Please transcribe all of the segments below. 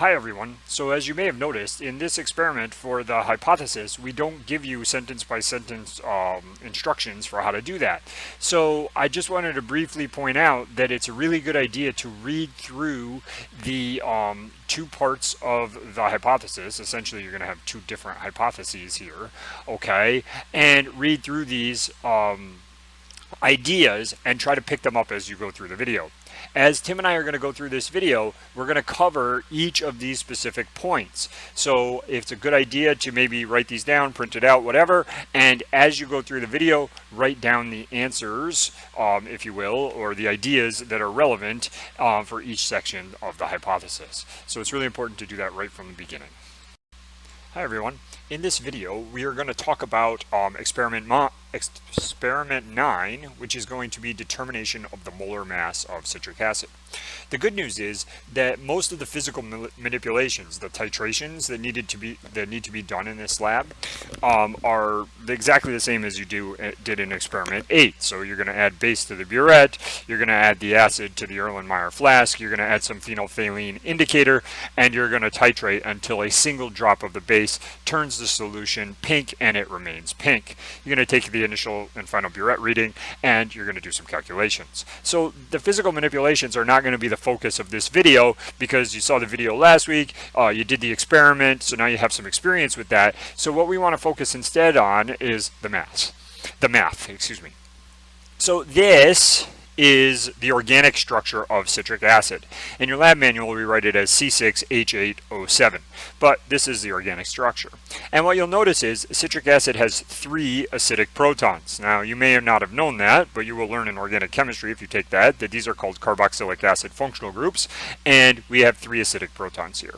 Hi everyone. So as you may have noticed, in this experiment for the hypothesis, we don't give you sentence by sentence instructions for how to do that. So I just wanted to briefly point out that it's a really good idea to read through the two parts of the hypothesis. Essentially, you're going to have two different hypotheses here, okay? And read through these ideas and try to pick them up as you go through the video. As Tim and I are going to go through this video, we're going to cover each of these specific points. So it's a good idea to maybe write these down, print it out, whatever, and as you go through the video, write down the answers, if you will, or the ideas that are relevant for each section of the hypothesis. So it's really important to do that right from the beginning. Hi everyone. In this video, we are going to talk about experiment 9, which is going to be determination of the molar mass of citric acid. The good news is that most of the physical manipulations, the titrations that need to be done in this lab, are exactly the same as you did in experiment 8. So you're going to add base to the burette, you're going to add the acid to the Erlenmeyer flask, you're going to add some phenolphthalein indicator, and you're going to titrate until a single drop of the base turns the solution pink and it remains pink. You're going to take the initial and final burette reading and you're going to do some calculations. So the physical manipulations are not going to be the focus of this video because you saw the video last week, you did the experiment, so now you have some experience with that. So what we want to focus instead on is the math, excuse me. So this is the organic structure of citric acid. In your lab manual, we write it as C6H8O7, but this is the organic structure. And what you'll notice is citric acid has 3 acidic protons. Now, you may not have known that, but you will learn in organic chemistry if you take that these are called carboxylic acid functional groups, and we have 3 acidic protons here.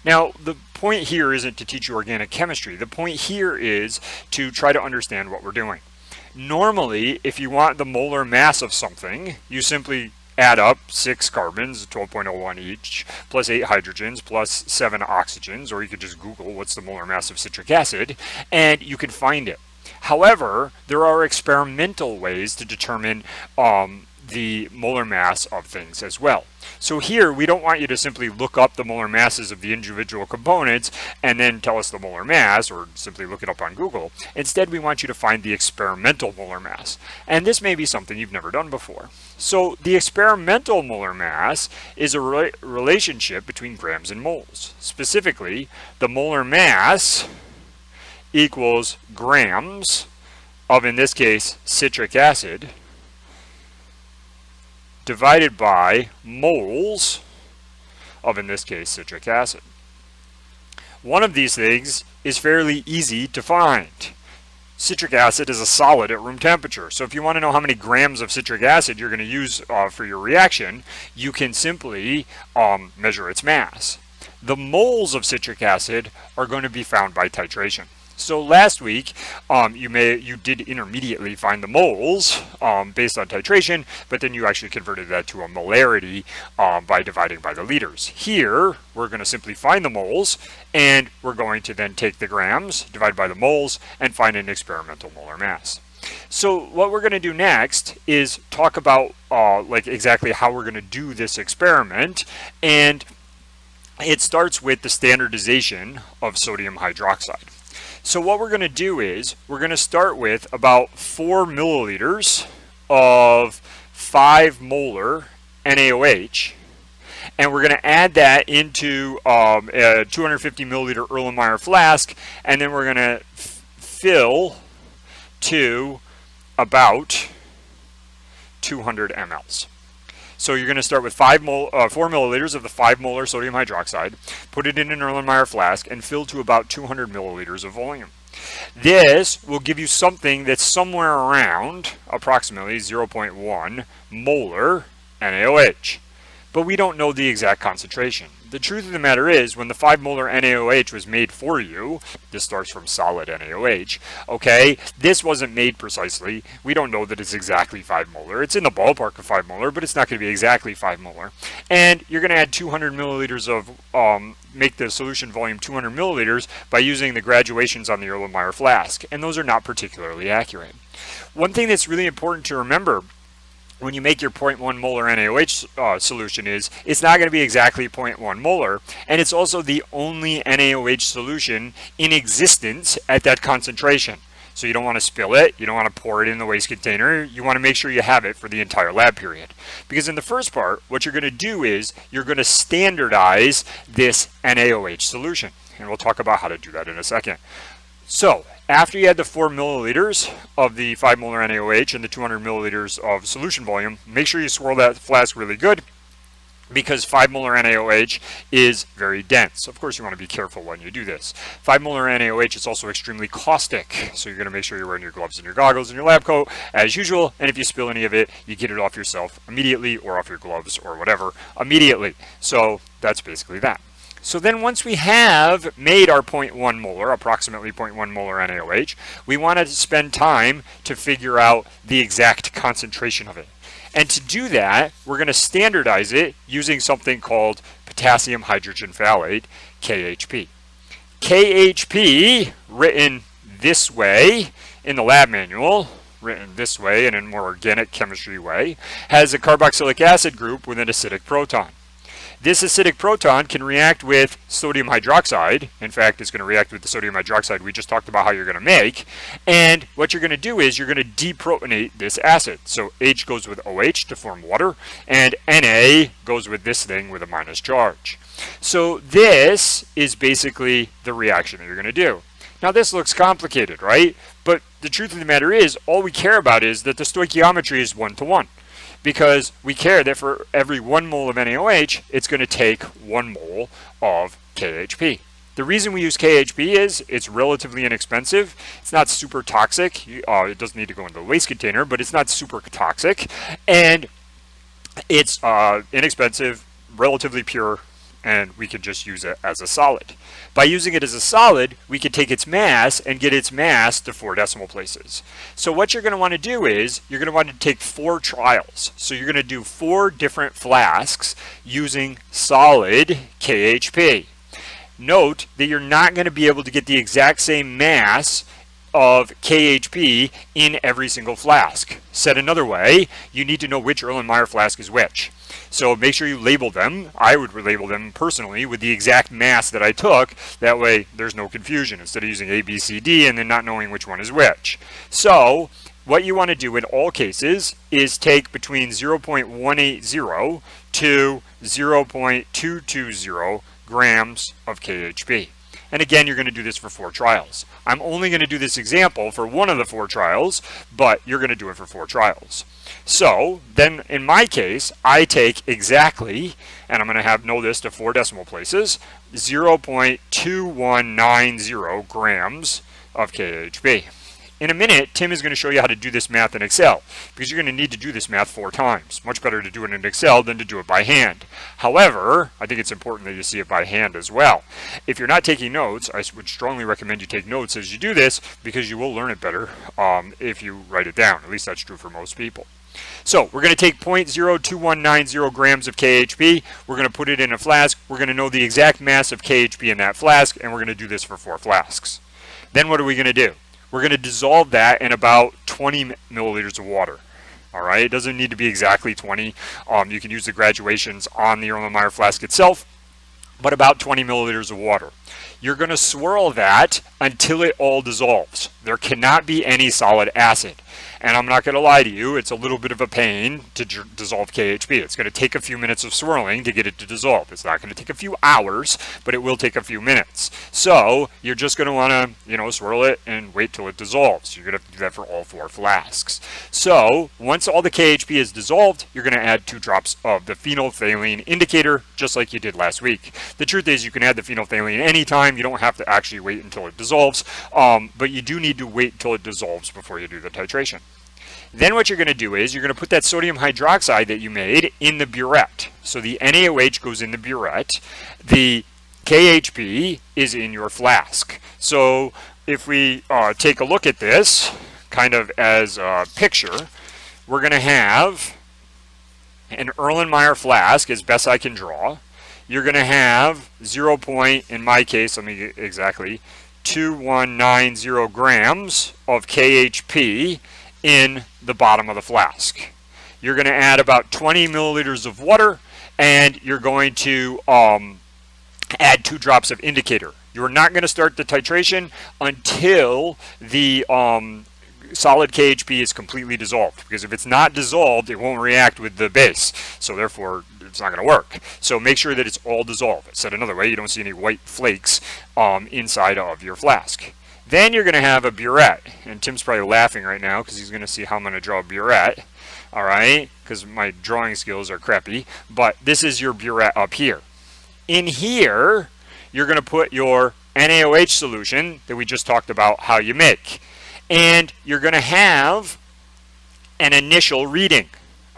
Now, the point here isn't to teach you organic chemistry. The point here is to try to understand what we're doing. Normally, if you want the molar mass of something, you simply add up 6 carbons, 12.01 each, plus 8 hydrogens, plus 7 oxygens, or you could just Google what's the molar mass of citric acid, and you can find it. However, there are experimental ways to determine the molar mass of things as well. So here, we don't want you to simply look up the molar masses of the individual components and then tell us the molar mass, or simply look it up on Google. Instead, we want you to find the experimental molar mass. And this may be something you've never done before. So the experimental molar mass is a relationship between grams and moles. Specifically, the molar mass equals grams of, in this case, citric acid, divided by moles of, in this case, citric acid. One of these things is fairly easy to find. Citric acid is a solid at room temperature. So if you want to know how many grams of citric acid you're going to use for your reaction, you can simply measure its mass. The moles of citric acid are going to be found by titration. So last week, you did intermediately find the moles based on titration, but then you actually converted that to a molarity by dividing by the liters. Here, we're going to simply find the moles, and we're going to then take the grams, divide by the moles, and find an experimental molar mass. So what we're going to do next is talk about like exactly how we're going to do this experiment, and it starts with the standardization of sodium hydroxide. So what we're going to do is we're going to start with about 4 milliliters of 5 molar NaOH, and we're going to add that into a 250 milliliter Erlenmeyer flask, and then we're going to fill to about 200 mLs. So you're going to start with 4 milliliters of the 5 molar sodium hydroxide, put it in an Erlenmeyer flask, and fill to about 200 milliliters of volume. This will give you something that's somewhere around approximately 0.1 molar NaOH. But we don't know the exact concentration. The truth of the matter is, when the 5 molar NaOH was made for you, this starts from solid NaOH, okay, this wasn't made precisely. We don't know that it's exactly 5 molar. It's in the ballpark of 5 molar, but it's not going to be exactly 5 molar. And you're going to add 200 milliliters of, make the solution volume 200 milliliters by using the graduations on the Erlenmeyer flask. And those are not particularly accurate. One thing that's really important to remember when you make your 0.1 molar NaOH solution is it's not going to be exactly 0.1 molar, and it's also the only NaOH solution in existence at that concentration. So you don't want to spill it, you don't want to pour it in the waste container, you want to make sure you have it for the entire lab period. Because in the first part, what you're going to do is you're going to standardize this NaOH solution. And we'll talk about how to do that in a second. So after you add the 4 milliliters of the 5 molar NaOH and the 200 milliliters of solution volume, make sure you swirl that flask really good, because 5 molar NaOH is very dense. Of course, you want to be careful when you do this. 5 molar NaOH is also extremely caustic, so you're going to make sure you're wearing your gloves and your goggles and your lab coat as usual, and if you spill any of it, you get it off yourself immediately, or off your gloves or whatever immediately. So that's basically that. So then once we have made our 0.1 molar, approximately 0.1 molar NaOH, we want to spend time to figure out the exact concentration of it. And to do that, we're going to standardize it using something called potassium hydrogen phthalate, KHP. KHP, written this way in the lab manual, written this way in a more organic chemistry way, has a carboxylic acid group with an acidic proton. This acidic proton can react with sodium hydroxide. In fact, it's going to react with the sodium hydroxide we just talked about how you're going to make. And what you're going to do is you're going to deprotonate this acid. So H goes with OH to form water, and Na goes with this thing with a minus charge. So this is basically the reaction that you're going to do. Now this looks complicated, right? But the truth of the matter is, all we care about is that the stoichiometry is 1-to-1. Because we care that for every 1 mole of NaOH, it's going to take 1 mole of KHP. The reason we use KHP is it's relatively inexpensive. It's not super toxic. It doesn't need to go into the waste container, but it's not super toxic. And it's inexpensive, relatively pure, and we can just use it as a solid. By using it as a solid, we can take its mass and get its mass to 4 decimal places. So what you're going to want to do is you're going to want to take 4 trials. So you're going to do 4 different flasks using solid KHP. Note that you're not going to be able to get the exact same mass of KHP in every single flask. Said another way, you need to know which Erlenmeyer flask is which. So make sure you label them. I would label them personally with the exact mass that I took. That way there's no confusion instead of using A, B, C, D and then not knowing which one is which. So what you want to do in all cases is take between 0.180 to 0.220 grams of KHP. And again, you're going to do this for 4 trials. I'm only going to do this example for one of the 4 trials, but you're going to do it for 4 trials. So then in my case, I take exactly, and I'm going to know this to 4 decimal places, 0.2190 grams of KHP. In a minute, Tim is going to show you how to do this math in Excel, because you're going to need to do this math 4 times. Much better to do it in Excel than to do it by hand. However, I think it's important that you see it by hand as well. If you're not taking notes, I would strongly recommend you take notes as you do this, because you will learn it better if you write it down. At least that's true for most people. So we're going to take 0.02190 grams of KHP. We're going to put it in a flask. We're going to know the exact mass of KHP in that flask, and we're going to do this for 4 flasks. Then what are we going to do? We're going to dissolve that in about 20 milliliters of water. All right, it doesn't need to be exactly 20. You can use the graduations on the Erlenmeyer flask itself, but about 20 milliliters of water. You're going to swirl that until it all dissolves. There cannot be any solid acid. And I'm not going to lie to you, it's a little bit of a pain to dissolve KHP. It's going to take a few minutes of swirling to get it to dissolve. It's not going to take a few hours, but it will take a few minutes. So you're just going to want to, swirl it and wait till it dissolves. You're going to have to do that for all 4 flasks. So once all the KHP is dissolved, you're going to add 2 drops of the phenolphthalein indicator, just like you did last week. The truth is you can add the phenolphthalein anytime. You don't have to actually wait until it dissolves, but you do need to wait until it dissolves before you do the titration. Then what you're going to do is you're going to put that sodium hydroxide that you made in the burette. So the NaOH goes in the burette. The KHP is in your flask. So if we take a look at this kind of as a picture, we're going to have an Erlenmeyer flask as best I can draw. You're going to have 0. In my case, let me get exactly 2190 grams of KHP in the bottom of the flask. you're going to add about 20 milliliters of water, and you're going to add 2 drops of indicator. You're not going to start the titration until the solid KHP is completely dissolved, because if it's not dissolved, it won't react with the base, so therefore it's not going to work. So make sure that it's all dissolved. Said another way, you don't see any white flakes inside of your flask. Then you're going to have a burette, and Tim's probably laughing right now because he's going to see how I'm going to draw a burette, all right, because my drawing skills are crappy, but this is your burette up here. In here, you're going to put your NaOH solution that we just talked about how you make. And you're going to have an initial reading,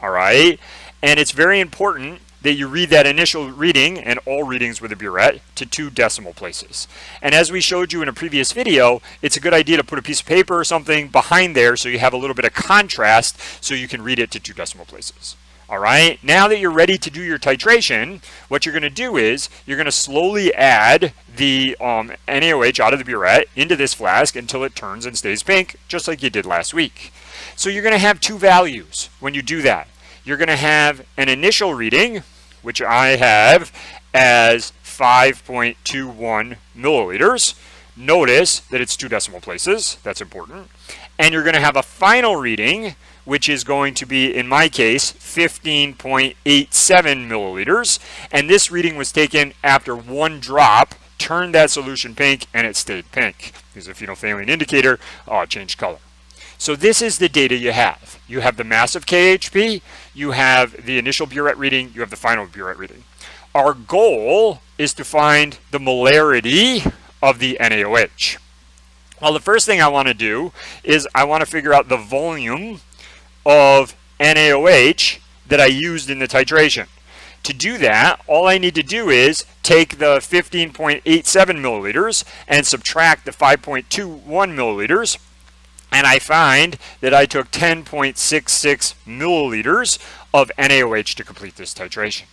all right? And it's very important that you read that initial reading, and all readings with a burette, to 2 decimal places. And as we showed you in a previous video, it's a good idea to put a piece of paper or something behind there so you have a little bit of contrast so you can read it to 2 decimal places. All right, now that you're ready to do your titration, what you're going to do is you're going to slowly add the NaOH out of the burette into this flask until it turns and stays pink, just like you did last week. So you're going to have 2 values when you do that. You're going to have an initial reading, which I have as 5.21 milliliters. Notice that it's 2 decimal places. That's important. And you're going to have a final reading, which is going to be, in my case, 15.87 milliliters. And this reading was taken after 1 drop turned that solution pink, and it stayed pink. Because if you don't fail an indicator, it changed color. So this is the data you have. You have the mass of KHP, you have the initial burette reading, you have the final burette reading. Our goal is to find the molarity of the NaOH. Well, the first thing I want to do is I want to figure out the volume of NaOH that I used in the titration. To do that, all I need to do is take the 15.87 milliliters and subtract the 5.21 milliliters, and I find that I took 10.66 milliliters of NaOH to complete this titration.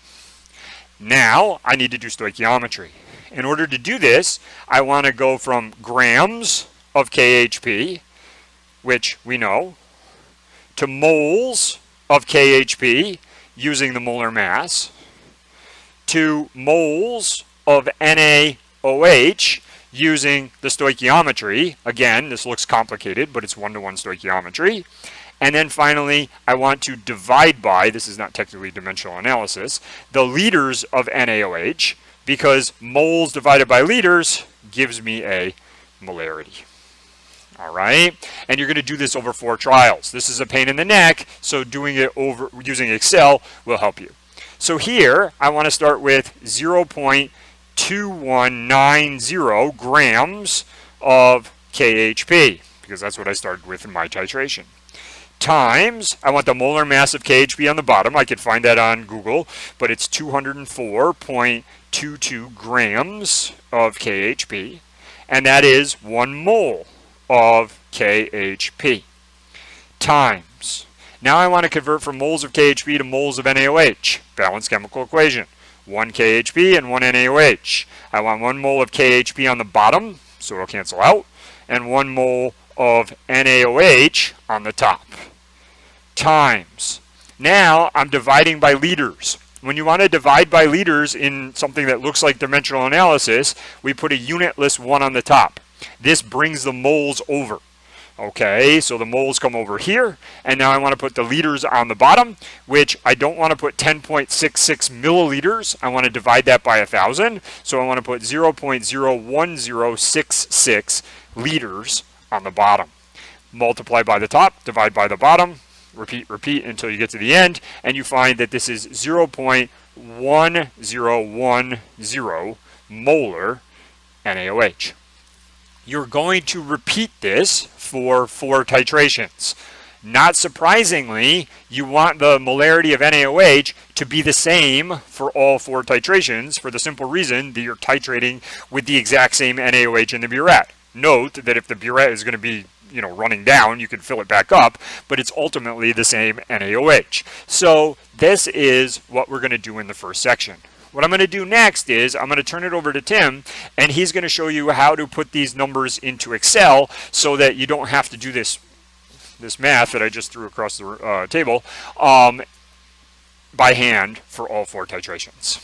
Now I need to do stoichiometry. In order to do this, I want to go from grams of KHP, which we know, to moles of KHP using the molar mass, to moles of NaOH using the stoichiometry. Again, this looks complicated, but it's one-to-one stoichiometry. And then finally, I want to divide by, this is not technically dimensional analysis, the liters of NaOH, because moles divided by liters gives me a molarity. All right, and you're going to do this over 4 trials. This is a pain in the neck, so doing it over using Excel will help you. So here, I want to start with 0.2190 grams of KHP, because that's what I started with in my titration. Times, I want the molar mass of KHP on the bottom. I could find that on Google, but it's 204.22 grams of KHP, and that is 1 mole of KHP. Times. Now I want to convert from moles of KHP to moles of NaOH. Balanced chemical equation. 1 KHP and 1 NaOH. I want 1 mole of KHP on the bottom, so it'll cancel out, and 1 mole of NaOH on the top. Times. Now I'm dividing by liters. When you want to divide by liters in something that looks like dimensional analysis, we put a unitless 1 on the top. This brings the moles over. Okay, so the moles come over here, and now I want to put the liters on the bottom, which I don't want to put 10.66 milliliters. I want to divide that by 1,000, so I want to put 0.01066 liters on the bottom. Multiply by the top, divide by the bottom, repeat, repeat until you get to the end, and you find that this is 0.1010 molar NaOH. You're going to repeat this for 4 titrations. Not surprisingly, you want the molarity of NaOH to be the same for all 4 titrations for the simple reason that you're titrating with the exact same NaOH in the burette. Note that if the burette is going to be running down, you can fill it back up, but it's ultimately the same NaOH. So this is what we're going to do in the first section. What I'm going to do next is I'm going to turn it over to Tim, and he's going to show you how to put these numbers into Excel so that you don't have to do this this math that I just threw across the table by hand for all 4 titrations.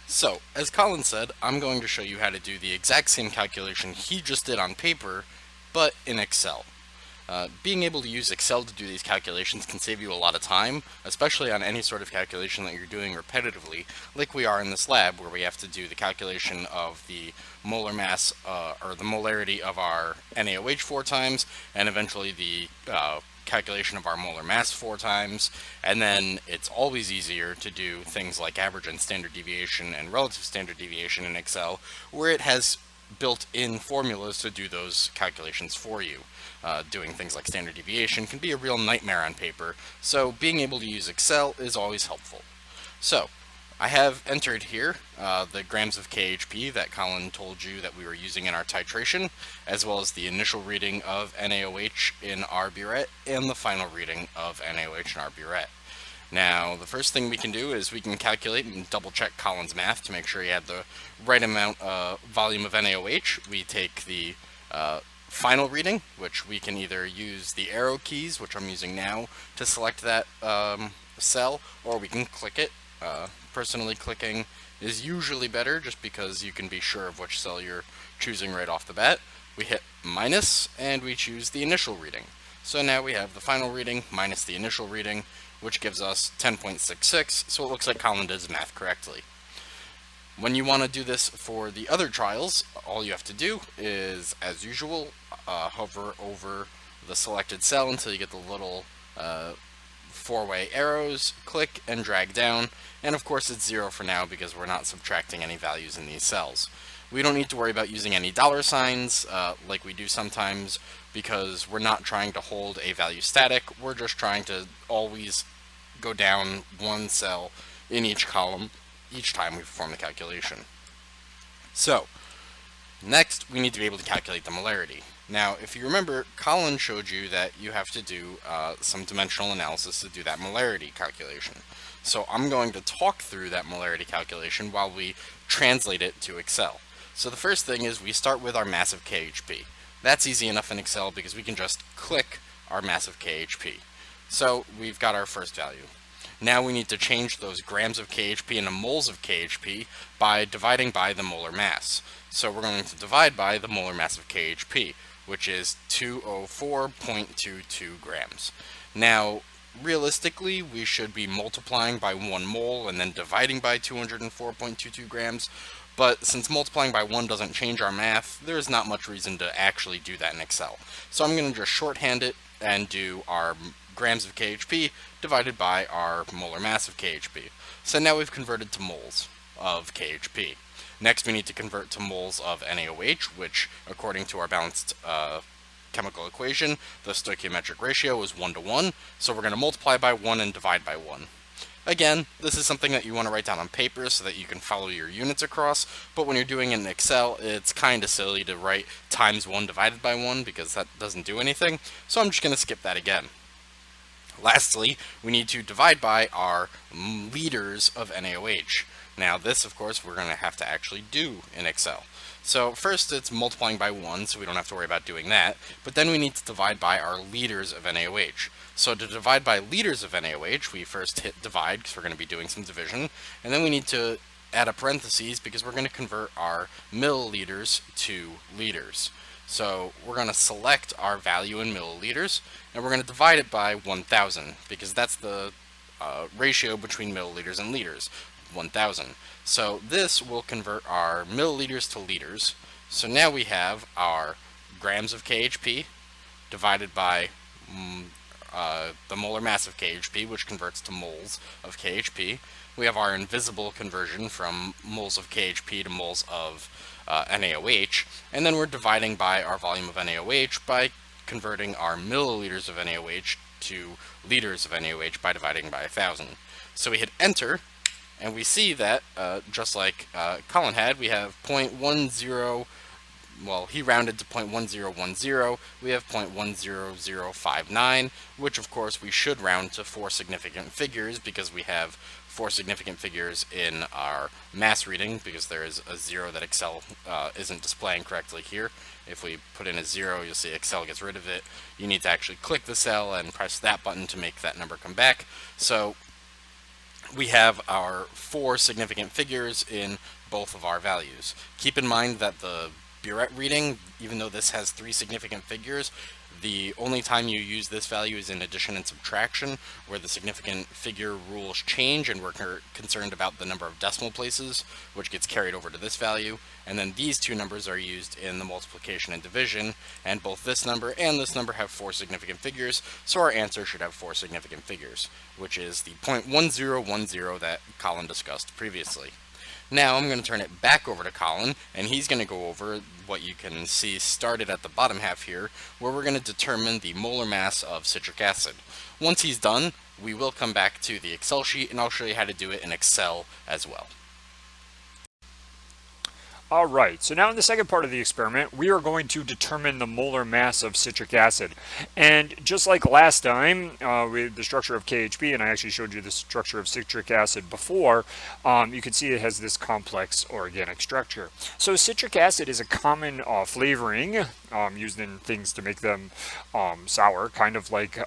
So, as Colin said, I'm going to show you how to do the exact same calculation he just did on paper, but in Excel. Being able to use Excel to do these calculations can save you a lot of time, especially on any sort of calculation that you're doing repetitively, like we are in this lab where we have to do the calculation of the molar mass, or the molarity of our NaOH 4 times, and eventually the calculation of our molar mass 4 times, and then it's always easier to do things like average and standard deviation and relative standard deviation in Excel, where it has built-in formulas to do those calculations for you. Doing things like standard deviation can be a real nightmare on paper, so being able to use Excel is always helpful. So, I have entered here the grams of KHP that Colin told you that we were using in our titration, as well as the initial reading of NaOH in our burette and the final reading of NaOH in our burette. Now, the first thing we can do is we can calculate and double check Colin's math to make sure he had the right amount volume of NaOH. We take the final reading, which we can either use the arrow keys, which I'm using now, to select that cell, or we can click it. Personally, clicking is usually better just because you can be sure of which cell you're choosing right off the bat. We hit minus, and we choose the initial reading. So now we have the final reading minus the initial reading, which gives us 10.66, so it looks like Colin did his math correctly. When you want to do this for the other trials, all you have to do is, as usual, hover over the selected cell until you get the little 4-way arrows, click and drag down, and of course it's 0 for now because we're not subtracting any values in these cells. We don't need to worry about using any dollar signs like we do sometimes because we're not trying to hold a value static, we're just trying to always go down one cell in each column each time we perform the calculation. So, next we need to be able to calculate the molarity. Now, if you remember, Colin showed you that you have to do some dimensional analysis to do that molarity calculation. So I'm going to talk through that molarity calculation while we translate it to Excel. So the first thing is we start with our mass of KHP. That's easy enough in Excel because we can just click our mass of KHP. So we've got our first value. Now we need to change those grams of KHP into moles of KHP by dividing by the molar mass. So we're going to divide by the molar mass of KHP, which is 204.22 grams. Now, realistically, we should be multiplying by 1 mole and then dividing by 204.22 grams, but since multiplying by 1 doesn't change our math, there's not much reason to actually do that in Excel. So I'm going to just shorthand it and do our grams of KHP divided by our molar mass of KHP. So now we've converted to moles of KHP. Next we need to convert to moles of NaOH, which according to our balanced chemical equation, the stoichiometric ratio is 1 to 1, so we're going to multiply by 1 and divide by 1. Again, this is something that you want to write down on paper so that you can follow your units across, but when you're doing it in Excel, it's kind of silly to write times 1 divided by 1 because that doesn't do anything, so I'm just going to skip that again. Lastly, we need to divide by our liters of NaOH. Now this, of course, we're going to have to actually do in Excel. So first it's multiplying by 1, so we don't have to worry about doing that, but then we need to divide by our liters of NaOH. So to divide by liters of NaOH, we first hit divide, because we're going to be doing some division, and then we need to add a parentheses because we're going to convert our milliliters to liters. So we're going to select our value in milliliters, and we're going to divide it by 1,000, because that's the ratio between milliliters and liters, 1,000. So this will convert our milliliters to liters. So now we have our grams of KHP divided by the molar mass of KHP, which converts to moles of KHP. We have our invisible conversion from moles of KHP to moles of NaOH, and then we're dividing by our volume of NaOH by converting our milliliters of NaOH to liters of NaOH by dividing by 1,000. So we hit enter, and we see that, just like Colin had, we have 0.10 well, he rounded to 0.1010. We have 0.10059, which of course we should round to 4 significant figures because we have 4 significant figures in our mass reading, because there is a 0 that Excel isn't displaying correctly here. If we put in a 0, you'll see Excel gets rid of it. You need to actually click the cell and press that button to make that number come back. So we have our 4 significant figures in both of our values. Keep in mind that the burette reading, even though this has 3 significant figures, the only time you use this value is in addition and subtraction, where the significant figure rules change and we're concerned about the number of decimal places, which gets carried over to this value. And then these 2 numbers are used in the multiplication and division, and both this number and this number have 4 significant figures, so our answer should have 4 significant figures, which is the 0.1010 that Colin discussed previously. Now I'm going to turn it back over to Colin, and he's going to go over what you can see started at the bottom half here, where we're going to determine the molar mass of citric acid. Once he's done, we will come back to the Excel sheet, and I'll show you how to do it in Excel as well. Alright, so now in the second part of the experiment, we are going to determine the molar mass of citric acid. And just like last time with the structure of KHP, and I actually showed you the structure of citric acid before, you can see it has this complex organic structure. So citric acid is a common flavoring used in things to make them sour, kind of like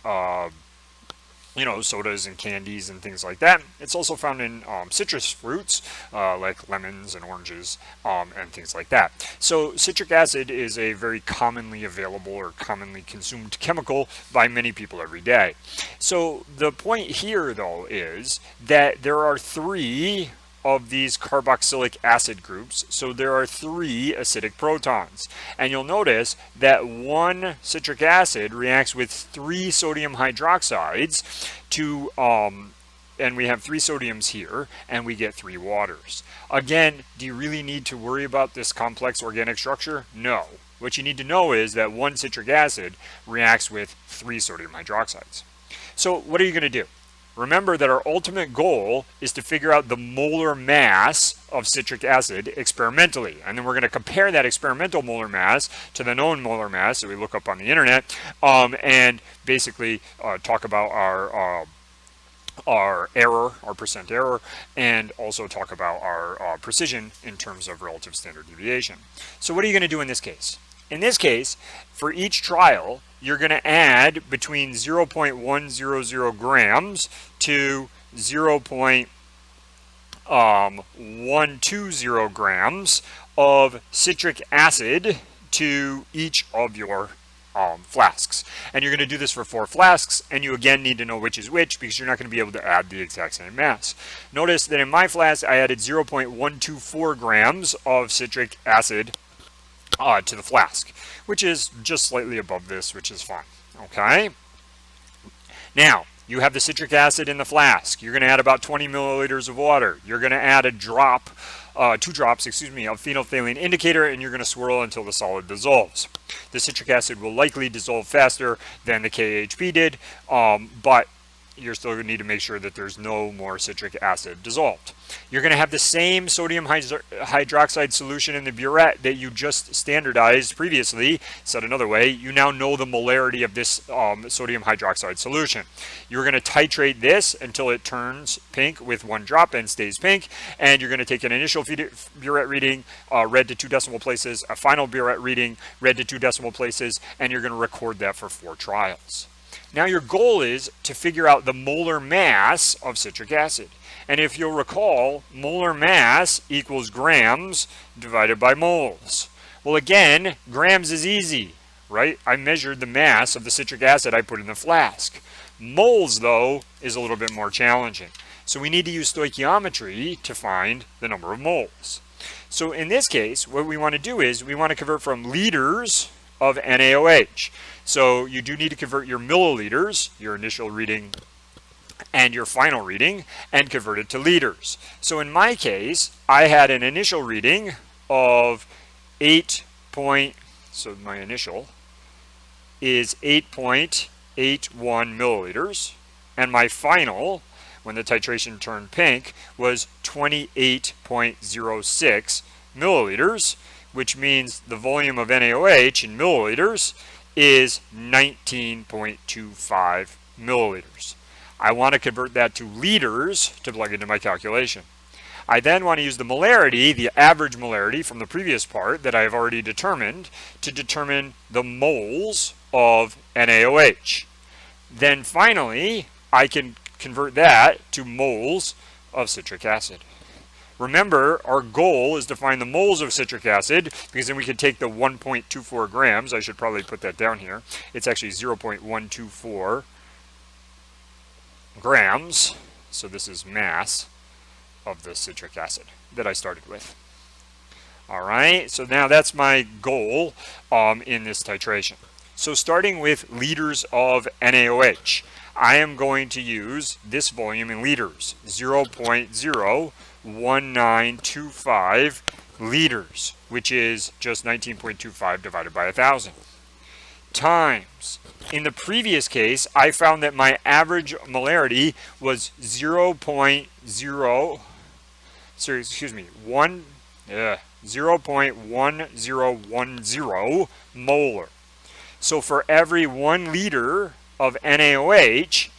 sodas and candies and things like that. It's also found in citrus fruits like lemons and oranges and things like that. So citric acid is a very commonly available or commonly consumed chemical by many people every day. So the point here though is that there are 3 of these carboxylic acid groups, so there are 3 acidic protons, and you'll notice that 1 citric acid reacts with 3 sodium hydroxides to and we have 3 sodiums here, and we get 3 waters. Again, do you really need to worry about this complex organic structure? No. What you need to know is that 1 citric acid reacts with 3 sodium hydroxides. So what are you going to do? Remember that our ultimate goal is to figure out the molar mass of citric acid experimentally. And then we're going to compare that experimental molar mass to the known molar mass that we look up on the internet, and basically talk about our error, our percent error, and also talk about our precision in terms of relative standard deviation. So what are you going to do in this case? In this case, for each trial, you're going to add between 0.100 grams to 0.120 grams of citric acid to each of your flasks. And you're going to do this for 4 flasks, and you again need to know which is which because you're not going to be able to add the exact same mass. Notice that in my flask, I added 0.124 grams of citric acid to the flask, which is just slightly above this, which is fine. Okay. Now, you have the citric acid in the flask. You're going to add about 20 milliliters of water. You're going to add a drop, 2 drops, of phenolphthalein indicator, and you're going to swirl until the solid dissolves. The citric acid will likely dissolve faster than the KHP did, but you're still going to need to make sure that there's no more citric acid dissolved. You're going to have the same sodium hydroxide solution in the burette that you just standardized previously. Said another way, you now know the molarity of this sodium hydroxide solution. You're going to titrate this until it turns pink with 1 drop and stays pink, and you're going to take an initial burette reading, read to 2 decimal places, a final burette reading, read to 2 decimal places, and you're going to record that for 4 trials. Now your goal is to figure out the molar mass of citric acid. And if you'll recall, molar mass equals grams divided by moles. Well, again, grams is easy, right? I measured the mass of the citric acid I put in the flask. Moles, though, is a little bit more challenging. So we need to use stoichiometry to find the number of moles. So in this case, what we want to do is we want to convert from liters of NaOH. So you do need to convert your milliliters, your initial reading and your final reading, and convert it to liters. So in my case, I had an initial reading of so my initial is 8.81 milliliters, and my final, when the titration turned pink, was 28.06 milliliters, which means the volume of NaOH in milliliters is 19.25 milliliters. I want to convert that to liters to plug into my calculation. I then want to use the molarity, the average molarity from the previous part that I have already determined, to determine the moles of NaOH. Then finally, I can convert that to moles of citric acid. Remember, our goal is to find the moles of citric acid, because then we can take the 1.24 grams. I should probably put that down here. It's actually 0.124 grams. So this is mass of the citric acid that I started with. All right, so now that's my goal in this titration. So starting with liters of NaOH, I am going to use this volume in liters, 0.01925 liters, which is just 19.25 divided by 1,000, times. In the previous case, I found that my average molarity was 0.1010 molar. So for every 1 liter of NaOH,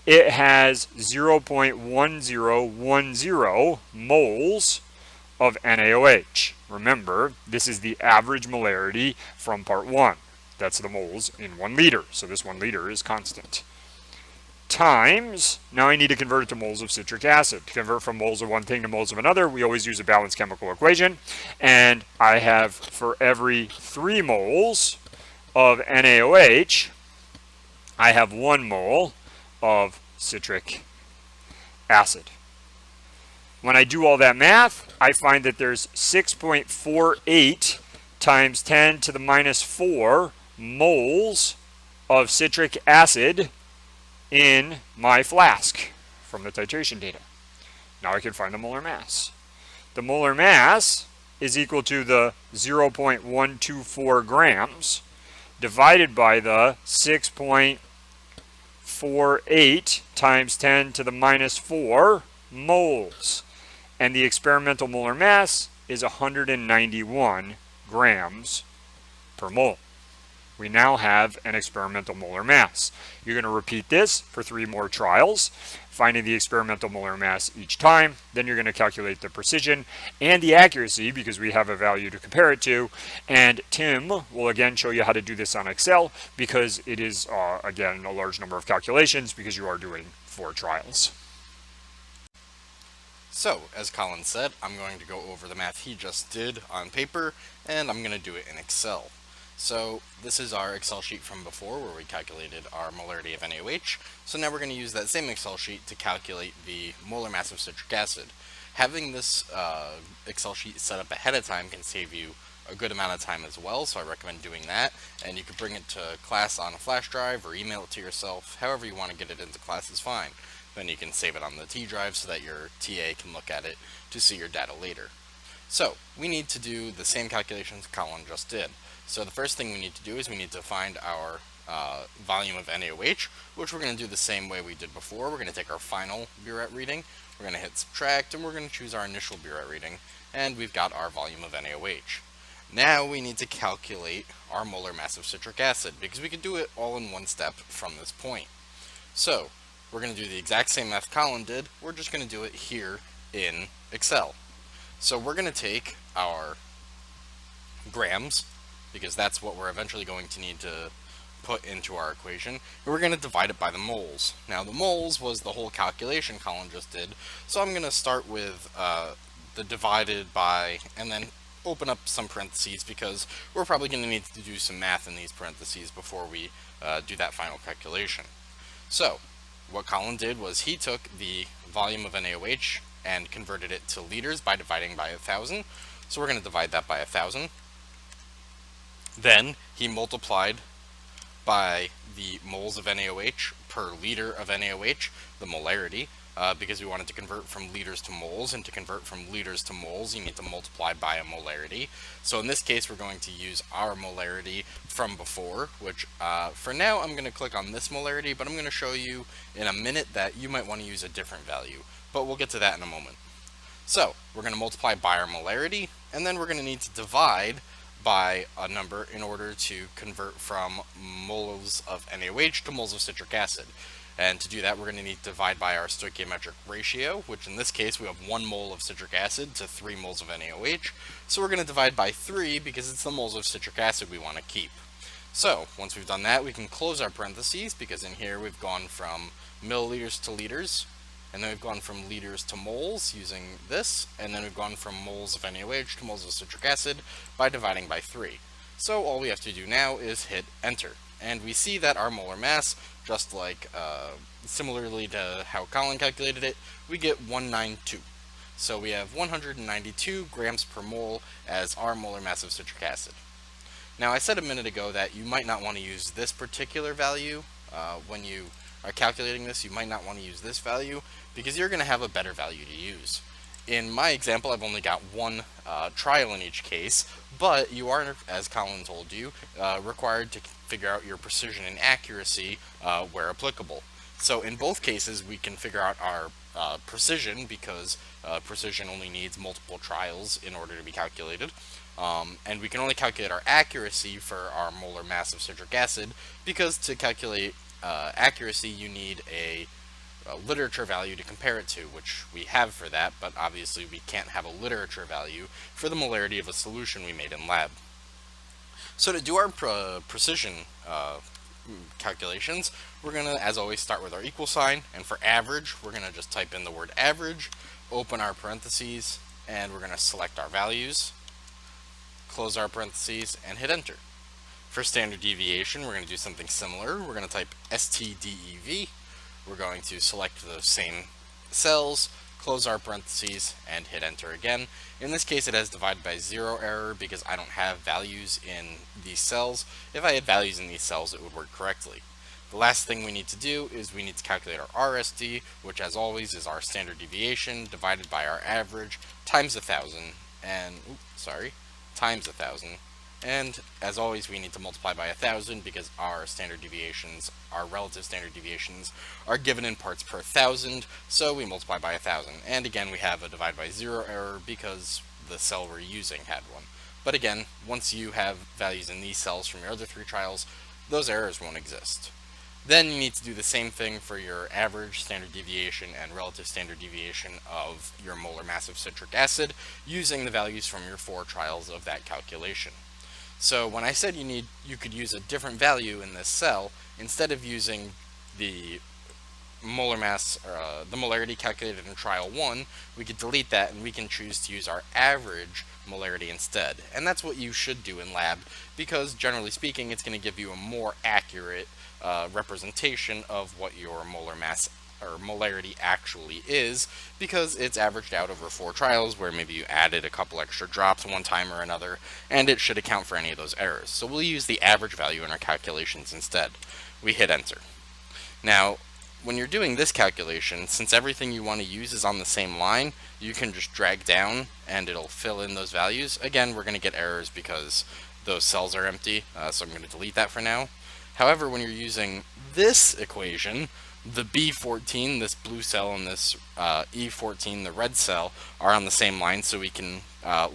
it has 0.1010 moles of NaOH. Remember, this is the average molarity from part 1. That's the moles in 1 liter. So this 1 liter is constant. Times, now I need to convert it to moles of citric acid. To convert from moles of one thing to moles of another, we always use a balanced chemical equation. And I have, for every 3 moles of NaOH, I have 1 mole of citric acid. When I do all that math, I find that there's 6.48 times 10 to the minus 4 moles of citric acid in my flask from the titration data. Now I can find the molar mass. The molar mass is equal to the 0.124 grams divided by the 6.48 times 10 to the minus 4 moles. And the experimental molar mass is 191 grams per mole. We now have an experimental molar mass. You're going to repeat this for 3 more trials, finding the experimental molar mass each time. Then you're going to calculate the precision and the accuracy, because we have a value to compare it to. And Tim will again show you how to do this on Excel, because it is, again, a large number of calculations, because you are doing 4 trials. So, as Colin said, I'm going to go over the math he just did on paper, and I'm going to do it in Excel. So this is our Excel sheet from before, where we calculated our molarity of NaOH. So now we're going to use that same Excel sheet to calculate the molar mass of citric acid. Having this Excel sheet set up ahead of time can save you a good amount of time as well, so I recommend doing that. And you can bring it to class on a flash drive or email it to yourself. However you want to get it into class is fine. Then you can save it on the T drive so that your TA can look at it to see your data later. So we need to do the same calculations Colin just did. So the first thing we need to do is we need to find our volume of NaOH, which we're going to do the same way we did before. We're going to take our final burette reading, we're going to hit subtract, and we're going to choose our initial burette reading, and we've got our volume of NaOH. Now we need to calculate our molar mass of citric acid, because we can do it all in one step from this point. So we're going to do the exact same math Colin did, we're just going to do it here in Excel. So we're going to take our grams, because that's what we're eventually going to need to put into our equation, and we're going to divide it by the moles. Now the moles was the whole calculation Colin just did, so I'm going to start with the divided by, and then open up some parentheses, because we're probably going to need to do some math in these parentheses before we do that final calculation. So what Colin did was he took the volume of NaOH and converted it to liters by dividing by 1,000. So we're going to divide that by 1,000. Then he multiplied by the moles of NaOH per liter of NaOH, the molarity, because we wanted to convert from liters to moles, and to convert from liters to moles you need to multiply by a molarity. So in this case we're going to use our molarity from before, which for now I'm going to click on this molarity, but I'm going to show you in a minute that you might want to use a different value, but we'll get to that in a moment. So we're going to multiply by our molarity, and then we're going to need to divide by a number in order to convert from moles of NaOH to moles of citric acid. And to do that, we're going to need to divide by our stoichiometric ratio, which in this case we have 1 mole of citric acid to 3 moles of NaOH. So we're going to divide by 3 because it's the moles of citric acid we want to keep. So once we've done that, we can close our parentheses because in here we've gone from milliliters to liters, and then we've gone from liters to moles using this, and then we've gone from moles of NaOH to moles of citric acid by dividing by 3. So all we have to do now is hit enter. And we see that our molar mass, just like similarly to how Colin calculated it, we get 192. So we have 192 grams per mole as our molar mass of citric acid. Now I said a minute ago that you might not want to use this particular value when you are calculating this. You might not want to use this value because you're going to have a better value to use. In my example, I've only got one trial in each case, but you are, as Colin told you, required to figure out your precision and accuracy where applicable. So in both cases, we can figure out our precision because precision only needs multiple trials in order to be calculated. And we can only calculate our accuracy for our molar mass of citric acid because to calculate accuracy you need a literature value to compare it to, which we have for that, but obviously we can't have a literature value for the molarity of a solution we made in lab. So to do our precision calculations, we're going to, as always, start with our equal sign, and for average, we're going to just type in the word average, open our parentheses, and we're going to select our values, close our parentheses, and hit enter. For standard deviation, we're going to do something similar. We're going to type STDEV. We're going to select those same cells, close our parentheses, and hit enter again. In this case, it has divide by 0 error because I don't have values in these cells. If I had values in these cells, it would work correctly. The last thing we need to do is we need to calculate our RSD, which as always is our standard deviation divided by our average times 1,000, and times 1,000. And as always, we need to multiply by 1,000 because our standard deviations, our relative standard deviations, are given in parts per 1,000, so we multiply by 1,000. And again, we have a divide by 0 error because the cell we're using had one. But again, once you have values in these cells from your other 3 trials, those errors won't exist. Then you need to do the same thing for your average standard deviation and relative standard deviation of your molar mass of citric acid using the values from your 4 trials of that calculation. So when I said you could use a different value in this cell, instead of using the molar mass, the molarity calculated in trial 1, we could delete that and we can choose to use our average molarity instead. And that's what you should do in lab because generally speaking it's going to give you a more accurate representation of what your molar mass or molarity actually is because it's averaged out over 4 trials where maybe you added a couple extra drops one time or another, and it should account for any of those errors. So we'll use the average value in our calculations instead. We hit enter. Now when you're doing this calculation, since everything you want to use is on the same line, you can just drag down and it'll fill in those values. Again, we're going to get errors because those cells are empty, so I'm going to delete that for now. However, when you're using this equation, the B14, this blue cell, and this E14, the red cell, are on the same line, so we can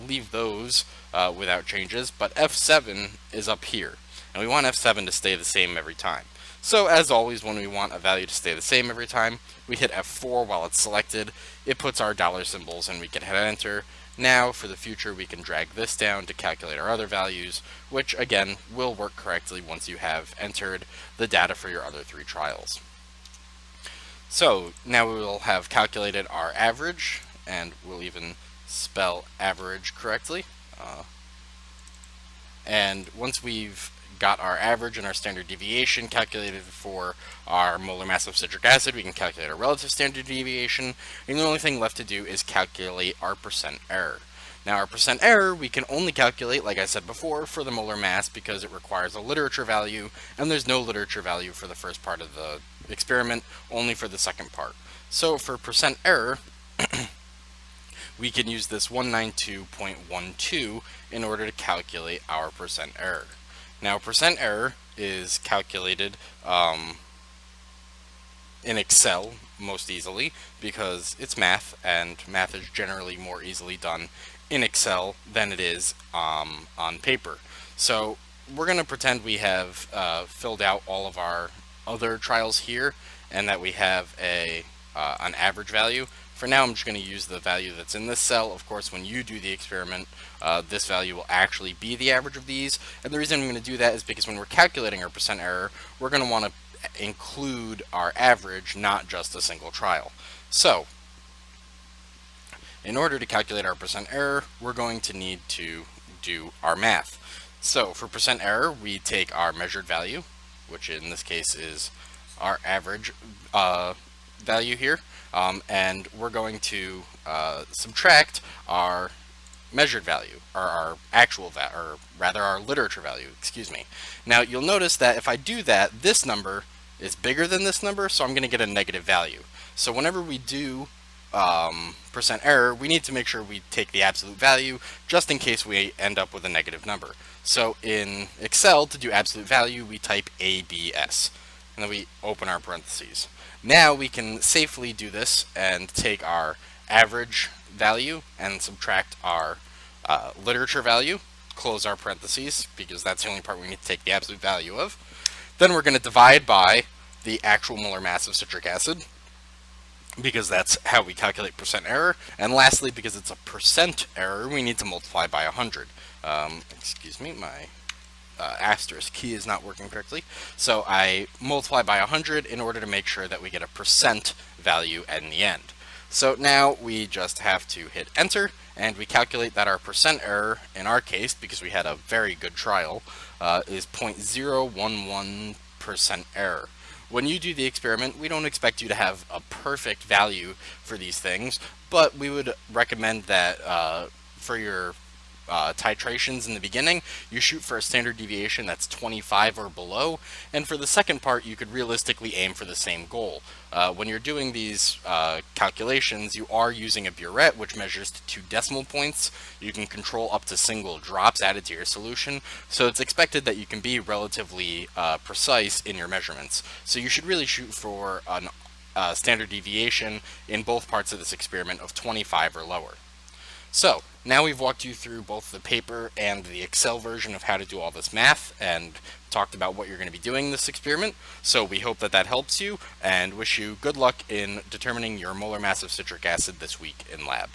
leave those without changes, but F7 is up here, and we want F7 to stay the same every time. So as always, when we want a value to stay the same every time, we hit F4 while it's selected. It puts our dollar symbols and we can hit enter. Now for the future we can drag this down to calculate our other values, which again will work correctly once you have entered the data for your other 3 trials. So now we will have calculated our average, and we'll even spell average correctly. And once we've got our average and our standard deviation calculated for our molar mass of citric acid, we can calculate our relative standard deviation, and the only thing left to do is calculate our percent error. Now our percent error we can only calculate, like I said before, for the molar mass because it requires a literature value, and there's no literature value for the first part of the experiment, only for the second part. So for percent error, we can use this 192.12 in order to calculate our percent error. Now percent error is calculated in Excel most easily because it's math, and math is generally more easily done in Excel than it is on paper. So we're going to pretend we have filled out all of our other trials here, and that we have an average value. For now, I'm just going to use the value that's in this cell. Of course, when you do the experiment, this value will actually be the average of these. And the reason I'm going to do that is because when we're calculating our percent error, we're going to want to include our average, not just a single trial. So, in order to calculate our percent error, we're going to need to do our math. So, for percent error, we take our measured value, which in this case is our average value here, and we're going to subtract our measured value, or our actual value, or rather our literature value, excuse me. Now you'll notice that if I do that, this number is bigger than this number, so I'm going to get a negative value. So whenever we do percent error, we need to make sure we take the absolute value just in case we end up with a negative number. So in Excel, to do absolute value, we type ABS, and then we open our parentheses. Now we can safely do this and take our average value and subtract our literature value, close our parentheses, because that's the only part we need to take the absolute value of. Then we're going to divide by the actual molar mass of citric acid, because that's how we calculate percent error. And lastly, because it's a percent error, we need to multiply by 100. Excuse me, my asterisk key is not working correctly. So I multiply by 100 in order to make sure that we get a percent value in the end. So now we just have to hit enter, and we calculate that our percent error, in our case, because we had a very good trial, is 0.011% error. When you do the experiment, we don't expect you to have a perfect value for these things, but we would recommend that for your titrations in the beginning, you shoot for a standard deviation that's 25 or below, and for the second part, you could realistically aim for the same goal. When you're doing these calculations, you are using a burette, which measures to 2 decimal points. You can control up to single drops added to your solution, so it's expected that you can be relatively precise in your measurements. So you should really shoot for a standard deviation in both parts of this experiment of 25 or lower. So, now we've walked you through both the paper and the Excel version of how to do all this math, and talked about what you're going to be doing in this experiment. So we hope that that helps you, and wish you good luck in determining your molar mass of citric acid this week in lab.